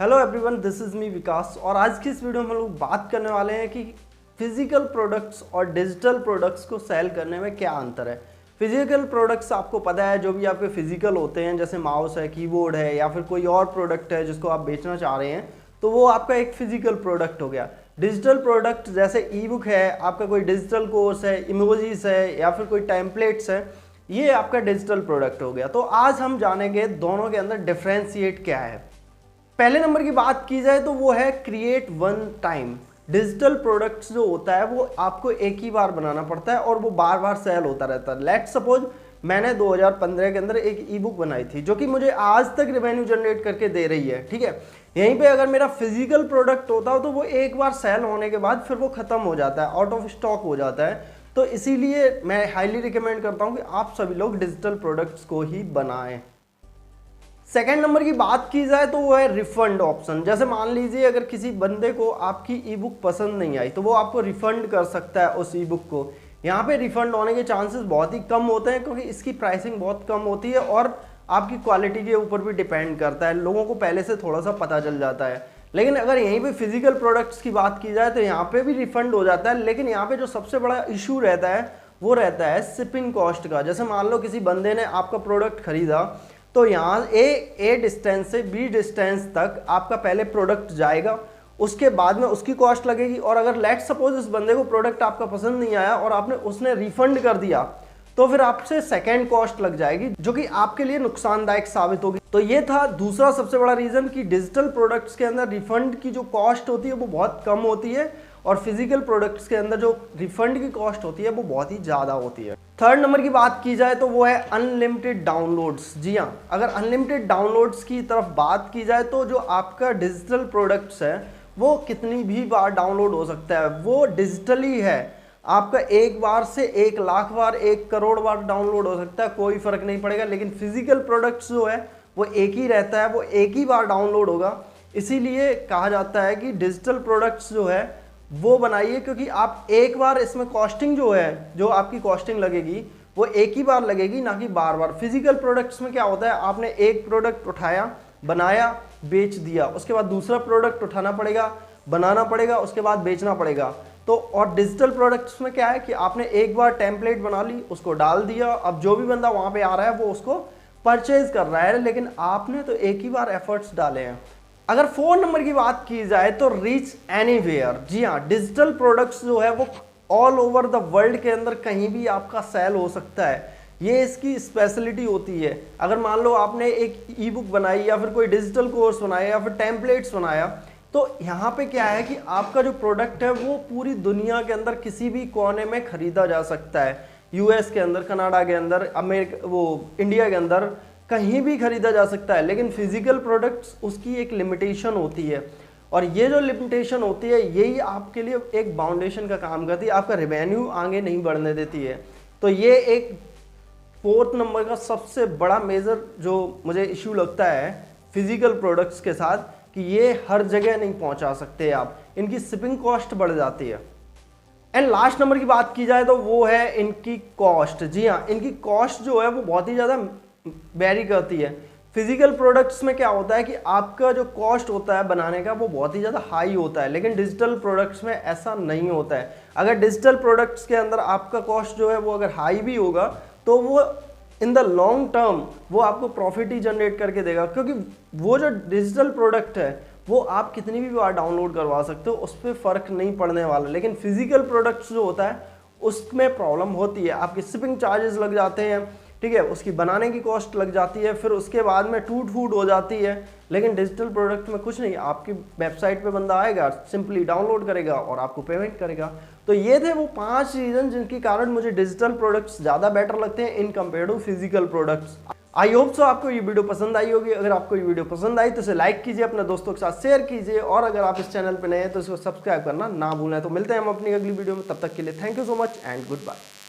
Hello everyone, this is me Vikas. और आज की इस वीडियो में हम लोग बात करने वाले हैं कि फिजिकल प्रोडक्ट्स और डिजिटल प्रोडक्ट्स को सेल करने में क्या अंतर है। फिजिकल प्रोडक्ट्स आपको पता है, जो भी आपके फिजिकल होते हैं, जैसे माउस है, कीबोर्ड है, या फिर कोई और प्रोडक्ट है जिसको आप बेचना चाह रहे हैं, तो वो आपका एक फिजिकल प्रोडक्ट हो गया। डिजिटल प्रोडक्ट जैसे ई बुक है, आपका कोई डिजिटल कोर्स है, इमोजीज है, या फिर कोई टेम्पलेट्स है, ये आपका डिजिटल प्रोडक्ट हो गया। तो आज हम जानेंगे दोनों के अंदर डिफरेंशिएट क्या है। पहले नंबर की बात की जाए तो वो है create one time. Digital products जो होता है वो आपको एक ही बार बनाना पड़ता है और वो बार बार सेल होता रहता है। लेट्स सपोज मैंने 2015 के अंदर एक ई बुक बनाई थी जो कि मुझे आज तक रेवेन्यू जनरेट करके दे रही है, ठीक है। यहीं पे अगर मेरा फिजिकल प्रोडक्ट होता हो तो वो एक बार सेल होने के बाद फिर वो खत्म हो जाता है, आउट ऑफ स्टॉक हो जाता है। तो इसीलिए मैं हाईली रिकमेंड करता हूँ कि आप सभी लोग डिजिटल प्रोडक्ट्स को ही बनाएं। सेकेंड नंबर की बात की जाए तो वो है रिफंड ऑप्शन। जैसे मान लीजिए अगर किसी बंदे को आपकी ई बुक पसंद नहीं आई तो वो आपको रिफंड कर सकता है उस ई बुक को। यहाँ पे रिफंड होने के चांसेस बहुत ही कम होते हैं क्योंकि इसकी प्राइसिंग बहुत कम होती है और आपकी क्वालिटी के ऊपर भी डिपेंड करता है, लोगों को पहले से थोड़ा सा पता चल जाता है। लेकिन अगर यहीं पे फिजिकल प्रोडक्ट्स की बात की जाए तो यहाँ पे भी रिफंड हो जाता है, लेकिन यहाँ पे जो सबसे बड़ा इशू रहता है वो रहता है शिपिंग कॉस्ट का। जैसे मान लो किसी बंदे ने आपका प्रोडक्ट खरीदा तो यहाँ ए डिस्टेंस से बी डिस्टेंस तक आपका पहले प्रोडक्ट जाएगा, उसके बाद में उसकी कॉस्ट लगेगी। और अगर लेट्स सपोज इस बंदे को प्रोडक्ट आपका पसंद नहीं आया और उसने रिफंड कर दिया तो फिर आपसे सेकेंड कॉस्ट लग जाएगी जो कि आपके लिए नुकसानदायक साबित होगी। तो ये था दूसरा सबसे बड़ा रीजन कि डिजिटल प्रोडक्ट्स के अंदर रिफंड की जो कॉस्ट होती है वो बहुत कम होती है और फिजिकल प्रोडक्ट्स के अंदर जो रिफंड की कॉस्ट होती है वो बहुत ही ज़्यादा होती है। थर्ड नंबर की बात की जाए तो वो है अनलिमिटेड डाउनलोड्स। जी हाँ, अगर अनलिमिटेड डाउनलोड्स की तरफ बात की जाए तो जो आपका डिजिटल प्रोडक्ट्स है वो कितनी भी बार डाउनलोड हो सकता है, वो डिजिटली है। आपका एक बार से 1,00,000 बार, 1 करोड़ बार डाउनलोड हो सकता है, कोई फर्क नहीं पड़ेगा। लेकिन फिजिकल प्रोडक्ट्स जो है वो एक ही रहता है, वो एक ही बार डाउनलोड होगा। इसीलिए कहा जाता है कि डिजिटल प्रोडक्ट्स जो है वो बनाइए, क्योंकि आप एक बार इसमें कॉस्टिंग जो है, जो आपकी कॉस्टिंग लगेगी वो एक ही बार लगेगी, ना कि बार बार। फिजिकल प्रोडक्ट्स में क्या होता है, आपने एक प्रोडक्ट उठाया, बनाया, बेच दिया, उसके बाद दूसरा प्रोडक्ट उठाना पड़ेगा, बनाना पड़ेगा, उसके बाद बेचना पड़ेगा। तो और डिजिटल प्रोडक्ट्स में क्या है कि आपने एक बार टेम्पलेट बना ली, उसको डाल दिया, अब जो भी बंदा वहां पे आ रहा है वो उसको परचेज कर रहा है, लेकिन आपने तो एक ही बार एफर्ट्स डाले हैं। अगर 4 नंबर की बात की जाए तो रीच एनीवेयर। जी हाँ, डिजिटल प्रोडक्ट्स जो है वो ऑल ओवर द वर्ल्ड के अंदर कहीं भी आपका सेल हो सकता है, ये इसकी स्पेशलिटी होती है। अगर मान लो आपने एक ई बुक बनाई या फिर कोई डिजिटल कोर्स बनाया या फिर टेम्पलेट्स बनाया, तो यहाँ पे क्या है कि आपका जो प्रोडक्ट है वो पूरी दुनिया के अंदर किसी भी कोने में खरीदा जा सकता है। यूएस के अंदर, कनाडा के अंदर, अमेरिका, वो इंडिया के अंदर कहीं भी खरीदा जा सकता है। लेकिन फिजिकल प्रोडक्ट्स उसकी एक लिमिटेशन होती है और ये जो लिमिटेशन होती है यही आपके लिए एक बाउंडेशन का काम करती है, आपका रेवेन्यू आगे नहीं बढ़ने देती है। तो ये एक 4th नंबर का सबसे बड़ा मेजर जो मुझे इश्यू लगता है फिजिकल प्रोडक्ट्स के साथ, कि ये हर जगह नहीं पहुंचा सकते आप, इनकी शिपिंग कॉस्ट बढ़ जाती है। एंड लास्ट नंबर की बात की जाए तो वो है इनकी कॉस्ट। जी हाँ, इनकी कॉस्ट जो है वो बहुत ही ज़्यादा वेरी करती है। फिजिकल प्रोडक्ट्स में क्या होता है कि आपका जो कॉस्ट होता है बनाने का वो बहुत ही ज़्यादा हाई होता है, लेकिन डिजिटल प्रोडक्ट्स में ऐसा नहीं होता है। अगर डिजिटल प्रोडक्ट्स के अंदर आपका कॉस्ट जो है वो अगर हाई भी होगा तो वो इन द लॉन्ग टर्म वो आपको प्रॉफिट ही जनरेट करके देगा, क्योंकि वो जो डिजिटल प्रोडक्ट है वो आप कितनी भी बार डाउनलोड करवा सकते हो, उस पर फ़र्क नहीं पड़ने वाला। लेकिन फिजिकल प्रोडक्ट्स जो होता है उसमें प्रॉब्लम होती है, आपके शिपिंग चार्जेस लग जाते हैं, ठीक है, उसकी बनाने की कॉस्ट लग जाती है, फिर उसके बाद में टूट फूट हो जाती है। लेकिन डिजिटल प्रोडक्ट में कुछ नहीं, आपकी वेबसाइट पे बंदा आएगा, सिंपली डाउनलोड करेगा और आपको पेमेंट करेगा। तो ये थे वो 5 रीजन जिनके कारण मुझे डिजिटल प्रोडक्ट्स ज़्यादा बेटर लगते हैं in compare to physical products. I hope so आपको ये वीडियो पसंद आई होगी। अगर आपको ये वीडियो पसंद आई तो इसे लाइक कीजिए, अपने दोस्तों के साथ शेयर कीजिए, और अगर आप इस चैनल पर नए हैं तो इसको सब्सक्राइब करना ना भूलें। तो मिलते हैं हम अपनी अगली वीडियो में, तब तक के लिए thank you so much and good bye.